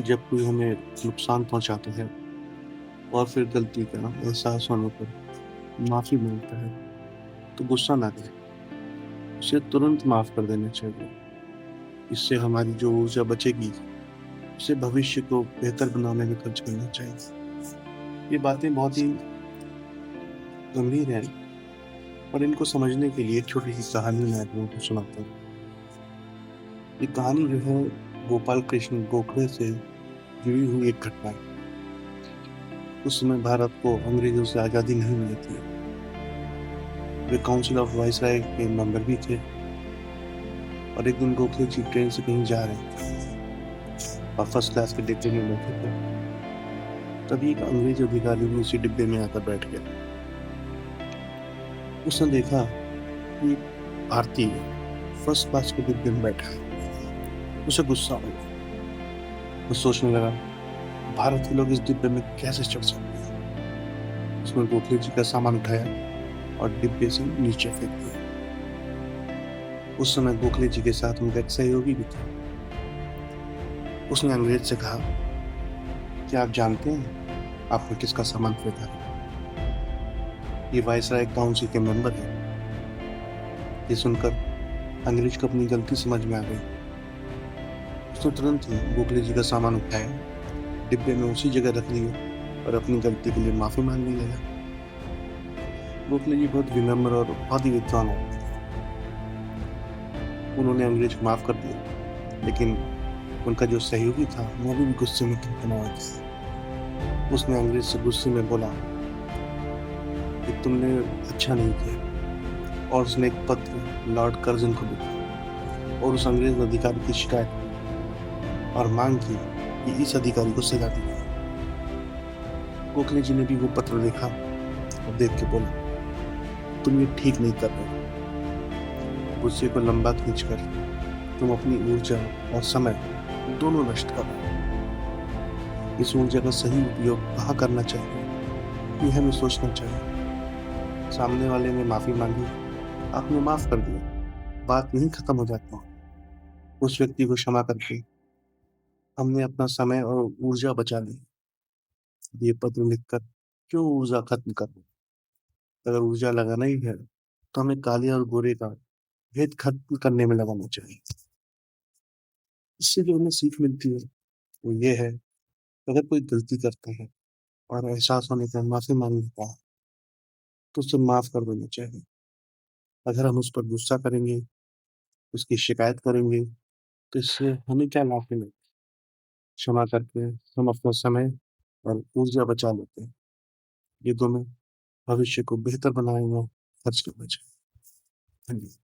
जब कोई हमें नुकसान पहुंचाता है और फिर गलती का एहसास होने पर माफ़ी मांगता है, तो गुस्सा ना करें, उसे तुरंत माफ़ कर देना चाहिए। इससे हमारी जो ऊर्जा बचेगी, उसे भविष्य को बेहतर बनाने में खर्च करना चाहिए। ये बातें बहुत ही गंभीर हैं और इनको समझने के लिए एक छोटी-सी कहानी मैं आप लोगों को सुनाता हूँ। ये कहानी जो है गोपाल कृष्ण गोखले से जुड़ी हुई एक घटना है। उस समय भारत को अंग्रेज़ों से आज़ादी नहीं मिली थी। वे काउंसिल ऑफ वाइसराय के मेंबर भी थे और एक दिन गोखले जी ट्रेन से कहीं जा रहे थे और फर्स्ट क्लास के डिब्बे में बैठे थे। तभी एक अंग्रेज अधिकारी भी उसी डिब्बे में आकर बैठ गया। उसने देखा कि एक भारतीय फर्स्ट क्लास के डिब्बे में बैठा है। उसे गुस्सा आ गया। वो सोचने लगा, भारत के लोग इस डिब्बे में कैसे चढ़ सकते हैं। उसने गोखले जी का सामान उठाया और डिब्बे से नीचे फेंक दिया। उस समय गोखले जी के साथ उनका एक सहयोगी भी था। उसने अंग्रेज से कहा, क्या आप जानते हैं आपने किसका सामान फेंका है? ये वायसराय काउंसिल के मेंबर है। ये सुनकर अंग्रेज को अपनी गलती समझ में आ गई। उसने तुरंत ही गोखले जी का सामान उठाया, डिब्बे में उसी जगह रख दिया और अपनी गलती के लिए माफी मांगने लगा। गोखले जी बहुत विनम्र और बहुत ही विद्वान आदमी थे। उन्होंने अंग्रेज को माफ कर दिया, लेकिन उनका जो सहयोगी था वो भी गुस्से में टनटना हुआ था। उसने अंग्रेज से गुस्से में बोला कि तुमने अच्छा नहीं किया, और उसने एक पत्र लॉर्ड कर्जन को लिखा और उस अंग्रेज अधिकारी की शिकायत की और मांग की कि इस अधिकारी को सजा दी जाए। गोखले जी ने भी वो पत्र देखा और देख के बोला, तुम ये ठीक नहीं कर रहे। गुस्से को लंबा खींचकर तुम अपनी ऊर्जा और समय दोनों नष्ट कर रहे हो। इस ऊर्जा का सही उपयोग कहाँ करना चाहिए, ये हमें सोचना चाहिए। सामने वाले ने माफी मांगी, आपने माफ कर दिया, बात नहीं खत्म हो जाती। उस व्यक्ति को क्षमा करके हमने अपना समय और ऊर्जा बचा ली। ये पत्र लिखकर क्यों ऊर्जा खत्म करनी? अगर ऊर्जा लगाना ही है, तो हमें काले और गोरे का भेद खत्म करने में लगाना चाहिए। इससे जो हमें सीख मिलती है वो ये है, अगर कोई गलती करता है और एहसास होने पर माफी मांग लेता है, तो उसे माफ कर देना चाहिए। अगर हम उस पर गुस्सा करेंगे, उसकी शिकायत करेंगे, तो इससे हमें क्या लाभ मिलेगा? क्षमा करके हम अपना समय और ऊर्जा बचा लेते हैं। ये दोनों भविष्य को बेहतर बनाने में खर्च करना चाहिए। हाँ जी।